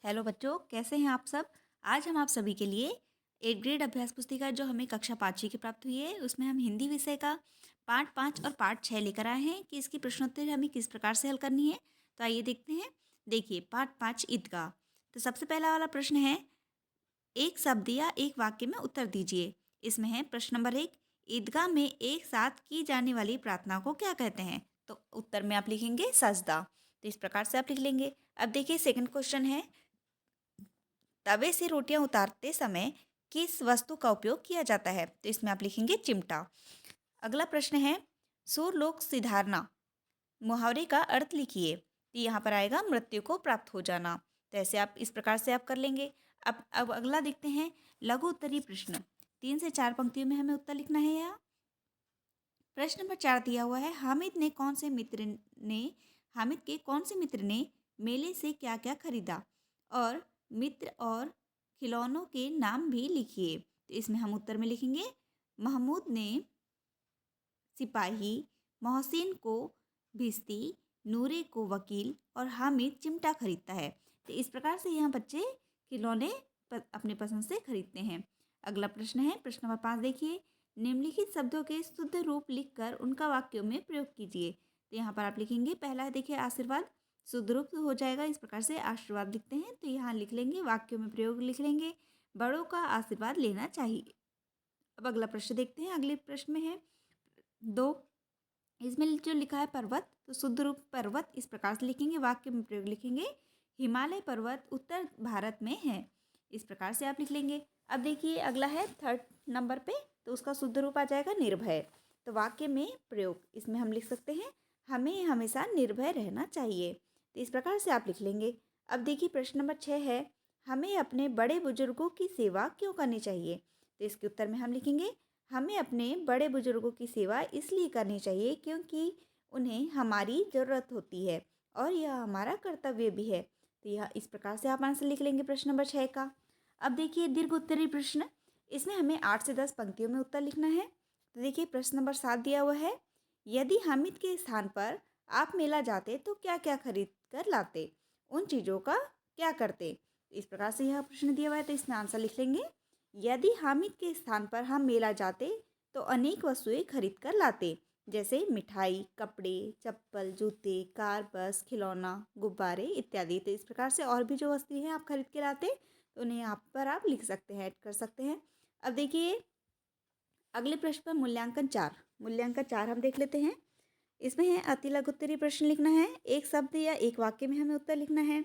Hello बच्चों, कैसे हैं आप सब। आज हम आप सभी के लिए 8th ग्रेड अभ्यास पुस्तिका जो हमें कक्षा 5वीं की प्राप्त हुई है, उसमें हम हिंदी विषय का पाठ 5 और पाठ 6 लेकर आए हैं कि इसकी प्रश्नोत्तरी हमें किस प्रकार से हल करनी है। तो आइए देखते हैं। देखिए, पाठ 5 ईदगाह। तो सबसे पहला वाला प्रश्न है, एक शब्द या एक वाक्य में उत्तर दीजिए। इसमें है प्रश्न नंबर 1, ईदगाह में एक साथ की जाने वाली प्रार्थना को क्या कहते हैं। तो उत्तर में आप लिखेंगे सजदा। तो इस प्रकार से आप लिख लेंगे। अब देखिए, सेकंड क्वेश्चन है, तवे से रोटियां उतारते समय किस वस्तु का उपयोग किया जाता है। तो इसमें आप लिखेंगे चिमटा। अगला प्रश्न है, सूरलोक सिधारना मुहावरे का अर्थ लिखिए। तो यहाँ पर आएगा मृत्यु को प्राप्त हो जाना। तो ऐसे आप इस प्रकार से आप कर लेंगे। अब अगला देखते हैं, लघु उत्तरीय प्रश्न। 3 से 4 पंक्तियों में हमें उत्तर लिखना है। यहाँ प्रश्न नंबर 4 दिया हुआ है, हामिद के कौन से मित्र ने मेले से क्या क्या खरीदा और मित्र और खिलौनों के नाम भी लिखिए। तो इसमें हम उत्तर में लिखेंगे, महमूद ने सिपाही, मोहसिन को भिश्ती, नूरे को वकील और हामिद चिमटा खरीदता है। तो इस प्रकार से यहाँ बच्चे खिलौने अपने पसंद से खरीदते हैं। अगला प्रश्न है, प्रश्न नंबर 5 देखिए, निम्नलिखित शब्दों के शुद्ध रूप लिखकर उनका वाक्यों में प्रयोग कीजिए। तो यहाँ पर आप लिखेंगे, पहला है देखिए आशीर्वाद, शुद्ध रूप हो जाएगा इस प्रकार से आशीर्वाद लिखते हैं। तो यहाँ लिख लेंगे, वाक्यों में प्रयोग लिख लेंगे, बड़ों का आशीर्वाद लेना चाहिए। अब अगला प्रश्न देखते हैं। अगले प्रश्न में है 2, इसमें जो लिखा है पर्वत, तो शुद्ध रूप पर्वत इस प्रकार से लिखेंगे, वाक्य में प्रयोग लिखेंगे, हिमालय पर्वत उत्तर भारत में है। इस प्रकार से आप लिख लेंगे। अब देखिए, अगला है 3rd नंबर पे, तो उसका शुद्ध रूप आ जाएगा निर्भय। तो वाक्य में प्रयोग, इसमें हम लिख सकते हैं, हमें हमेशा निर्भय रहना चाहिए। तो इस प्रकार से आप लिख लेंगे। अब देखिए, प्रश्न नंबर 6 है, हमें अपने बड़े बुजुर्गों की सेवा क्यों करनी चाहिए। तो इसके उत्तर में हम लिखेंगे, हमें अपने बड़े बुजुर्गों की सेवा इसलिए करनी चाहिए क्योंकि उन्हें हमारी ज़रूरत होती है और यह हमारा कर्तव्य भी है। तो यह इस प्रकार से आप आंसर लिख लेंगे प्रश्न नंबर 6 का। अब देखिए, दीर्घ उत्तरीय प्रश्न, इसमें हमें 8 से 10 पंक्तियों में उत्तर लिखना है। तो देखिए, प्रश्न नंबर 7 दिया हुआ है, यदि हामिद के स्थान पर आप मेला जाते तो क्या क्या खरीद कर लाते, उन चीज़ों का क्या करते। इस प्रकार से यह प्रश्न दिया हुआ है। तो इसमें आंसर लिख लेंगे, यदि हामिद के स्थान पर हम मेला जाते तो अनेक वस्तुएं खरीद कर लाते, जैसे मिठाई, कपड़े, चप्पल, जूते, कार, बस, खिलौना, गुब्बारे इत्यादि। तो इस प्रकार से और भी जो वस्तुएं हैं आप खरीद के लाते, तो उन्हें यहाँ पर आप लिख सकते हैं, ऐड कर सकते हैं। अब देखिए, अगले प्रश्न पर मूल्यांकन 4 हम देख लेते हैं। इसमें है अति लघु उत्तरीय प्रश्न लिखना है, एक शब्द या एक वाक्य में हमें उत्तर लिखना है।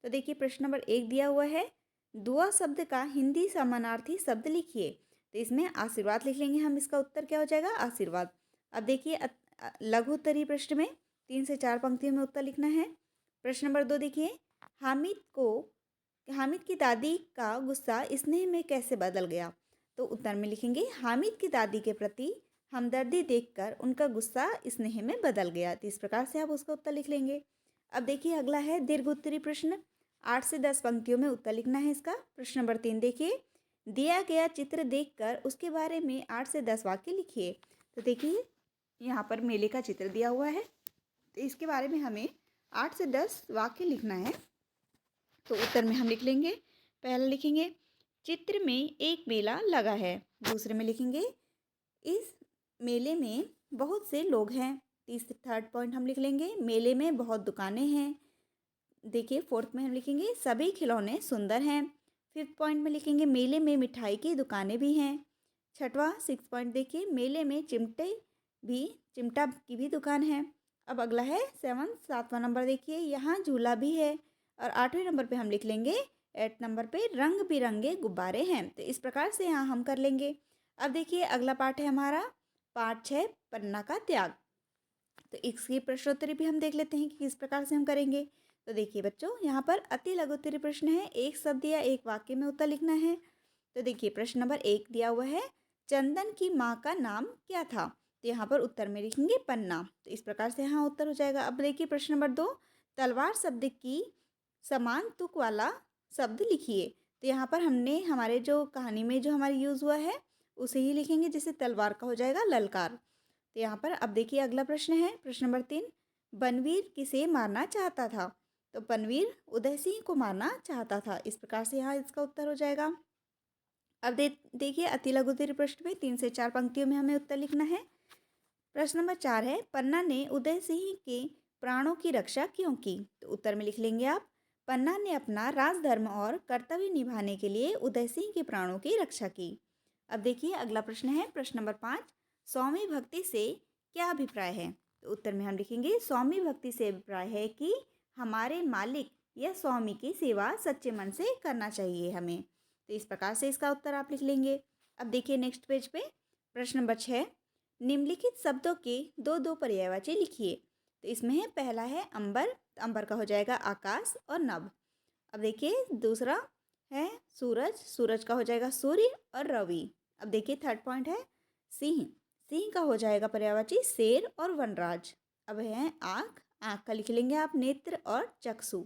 तो देखिए, प्रश्न नंबर 1 दिया हुआ है, दुआ शब्द का हिंदी समानार्थी शब्द लिखिए। तो इसमें आशीर्वाद लिख लेंगे हम, इसका उत्तर क्या हो जाएगा, आशीर्वाद। अब देखिए, लघु उत्तरीय प्रश्न में 3 से 4 पंक्तियों में उत्तर लिखना है। प्रश्न नंबर 2 देखिए, हामिद की दादी का गुस्सा स्नेह में कैसे बदल गया। तो उत्तर में लिखेंगे, हामिद की दादी के प्रति हमदर्दी देखकर उनका गुस्सा स्नेह में बदल गया। तो इस प्रकार से आप उसका उत्तर लिख लेंगे। अब देखिए, अगला है दीर्घ उत्तरीय प्रश्न, 8 से 10 पंक्तियों में उत्तर लिखना है इसका। प्रश्न नंबर 3 देखिए, दिया गया चित्र देखकर उसके बारे में 8 से 10 वाक्य लिखिए। तो देखिए, यहाँ पर मेले का चित्र दिया हुआ है, तो इसके बारे में हमें 8 से 10 वाक्य लिखना है। तो उत्तर में हम लिख लेंगे, पहला लिखेंगे, चित्र में एक मेला लगा है। दूसरे में लिखेंगे, इस मेले में बहुत से लोग हैं। 3rd पॉइंट हम लिख लेंगे, मेले में बहुत दुकानें हैं। देखिए, 4th में हम लिखेंगे, सभी खिलौने सुंदर हैं। 5th पॉइंट में लिखेंगे, मेले में मिठाई की दुकानें भी हैं। 6th पॉइंट देखिए, मेले में चिमटा की भी दुकान है। अब अगला है 7वां नंबर देखिए, यहाँ झूला भी है। और 8वें नंबर पे हम लिख लेंगे, 8 नंबर पे रंग बिरंगे गुब्बारे हैं। तो इस प्रकार से यहाँ हम कर लेंगे। अब देखिए, अगला पाठ है हमारा पाठ 6, पन्ना का त्याग। तो इसकी प्रश्नोत्तरी भी हम देख लेते हैं कि किस प्रकार से हम करेंगे। तो देखिए बच्चों, यहाँ पर अति लघु उत्तरीय प्रश्न है, एक शब्द या एक वाक्य में उत्तर लिखना है। तो देखिए, प्रश्न नंबर 1 दिया हुआ है, चंदन की माँ का नाम क्या था। तो यहाँ पर उत्तर में लिखेंगे पन्ना। तो इस प्रकार से यहाँ उत्तर हो जाएगा। अब देखिए, प्रश्न नंबर 2, तलवार शब्द की समान तुक वाला शब्द लिखिए। तो यहाँ पर हमने हमारे जो कहानी में जो हमारे यूज़ हुआ है उसे ही लिखेंगे, जैसे तलवार का हो जाएगा ललकार। तो यहाँ पर अब देखिए, अगला प्रश्न है प्रश्न नंबर 3, बनवीर किसे मारना चाहता था। तो पनवीर उदय सिंह को मारना चाहता था। इस प्रकार से यहाँ इसका उत्तर हो जाएगा। अब देखिए अति लघु उत्तरीय प्रश्न में 3 से 4 पंक्तियों में हमें उत्तर लिखना है। प्रश्न नंबर 4 है, पन्ना ने उदय सिंह के प्राणों की रक्षा क्यों की? तो उत्तर में लिख लेंगे आप, पन्ना ने अपना राजधर्म और कर्तव्य निभाने के लिए उदय सिंह के प्राणों की रक्षा की। अब देखिए अगला प्रश्न है प्रश्न नंबर 5, स्वामी भक्ति से क्या अभिप्राय है? तो उत्तर में हम लिखेंगे, स्वामी भक्ति से अभिप्राय है कि हमारे मालिक या स्वामी की सेवा सच्चे मन से करना चाहिए हमें। तो इस प्रकार से इसका उत्तर आप लिख लेंगे। अब देखिए नेक्स्ट पेज पे प्रश्न नंबर 6, निम्नलिखित शब्दों के दो दो पर्यायवाची लिखिए। तो इसमें है पहला है अंबर, तो अंबर का हो जाएगा आकाश और नभ। अब देखिए दूसरा है सूरज, सूरज का हो जाएगा सूर्य और रवि। अब देखिए थर्ड पॉइंट है सिंह, सिंह का हो जाएगा पर्यायवाची शेर और वनराज। अब है आँख, आँख का लिख लेंगे आप नेत्र और चक्षु।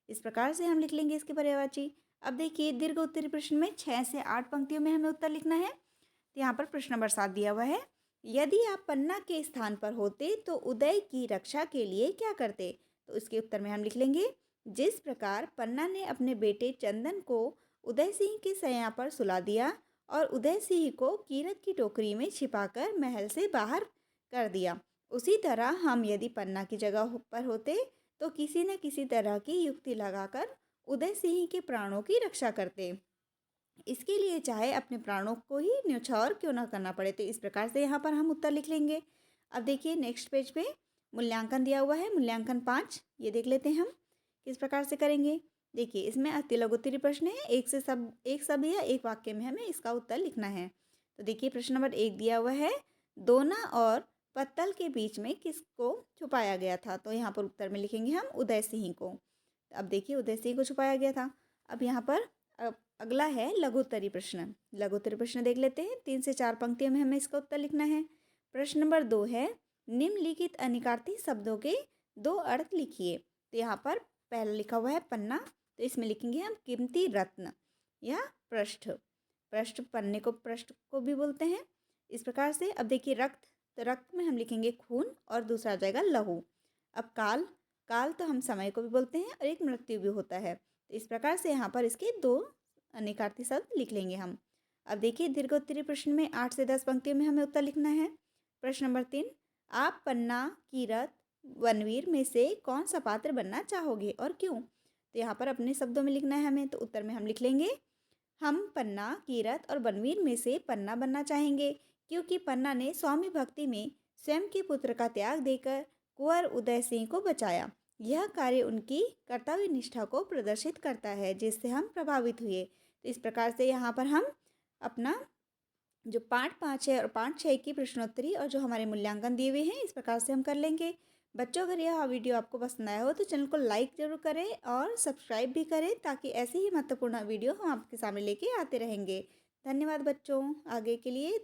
इस प्रकार से हम लिख लेंगे इसके पर्यायवाची। अब देखिए दीर्घ उत्तरीय प्रश्न में 6 से 8 पंक्तियों में हमें उत्तर लिखना है। तो यहाँ पर प्रश्न नंबर 7 दिया हुआ है, यदि आप पन्ना के स्थान पर होते तो उदय की रक्षा के लिए क्या करते? तो इसके उत्तर में हम लिख लेंगे, जिस प्रकार पन्ना ने अपने बेटे चंदन को उदय सिंह के सैया पर सुला दिया और उदय सिंह को कीरत की टोकरी में छिपाकर महल से बाहर कर दिया, उसी तरह हम यदि पन्ना की जगह पर होते तो किसी न किसी तरह की युक्ति लगाकर उदय सिंह के प्राणों की रक्षा करते, इसके लिए चाहे अपने प्राणों को ही न्यौछावर क्यों ना करना पड़े। तो इस प्रकार से यहाँ पर हम उत्तर लिख लेंगे। अब देखिए नेक्स्ट पेज पे मूल्यांकन दिया हुआ है, मूल्यांकन 5, ये देख लेते हैं हम किस प्रकार से करेंगे। देखिए इसमें अति लघु उत्तरीय प्रश्न है, एक शब्द या एक वाक्य में हमें इसका उत्तर लिखना है। तो देखिए प्रश्न नंबर 1 दिया हुआ है, दोना और पत्तल के बीच में किसको छुपाया गया था? तो यहाँ पर उत्तर में लिखेंगे हम उदय सिंह को। अब देखिए उदय सिंह को छुपाया गया था। अब यहाँ पर अगला है लघु उत्तरीय प्रश्न, लघु उत्तरीय प्रश्न देख लेते हैं। 3 से 4 पंक्तियों में हमें इसका उत्तर लिखना है। प्रश्न नंबर 2 है, निम्नलिखित अनिकार्थी शब्दों के दो अर्थ लिखिए। तो यहाँ पर पहला लिखा हुआ है पन्ना, तो इसमें लिखेंगे हम कीमती रत्न या पृष्ठ, पृष्ठ पन्ने को पृष्ठ को भी बोलते हैं। इस प्रकार से अब देखिए रक्त, तो रक्त में हम लिखेंगे खून और दूसरा आ जाएगा लहू। अब काल, काल तो हम समय को भी बोलते हैं और एक मृत्यु भी होता है। तो इस प्रकार से यहाँ पर इसके दो अनिकार्थी शब्द लिख लेंगे हम। अब देखिए दीर्घ उत्तरीय प्रश्न में 8 से 10 पंक्तियों में हमें उत्तर लिखना है। प्रश्न नंबर 3, आप पन्ना, कीरत, वनवीर में से कौन सा पात्र बनना चाहोगे और क्यों? तो यहाँ पर अपने शब्दों में लिखना है हमें। तो उत्तर में हम लिख लेंगे, हम पन्ना, कीरत और वनवीर में से पन्ना बनना चाहेंगे, क्योंकि पन्ना ने स्वामी भक्ति में स्वयं के पुत्र का त्याग देकर कुंवर उदय सिंह को बचाया। यह कार्य उनकी कर्तव्य निष्ठा को प्रदर्शित करता है, जिससे हम प्रभावित हुए। तो इस प्रकार से यहाँ पर हम अपना जो पार्ट 5 है और पार्ट 6 की प्रश्नोत्तरी और जो हमारे मूल्यांकन दिए हुए हैं, इस प्रकार से हम कर लेंगे। बच्चों अगर यह वीडियो आपको पसंद आया हो तो चैनल को लाइक जरूर करें और सब्सक्राइब भी करें, ताकि ऐसे ही महत्वपूर्ण वीडियो हम आपके सामने लेके आते रहेंगे। धन्यवाद बच्चों, आगे के लिए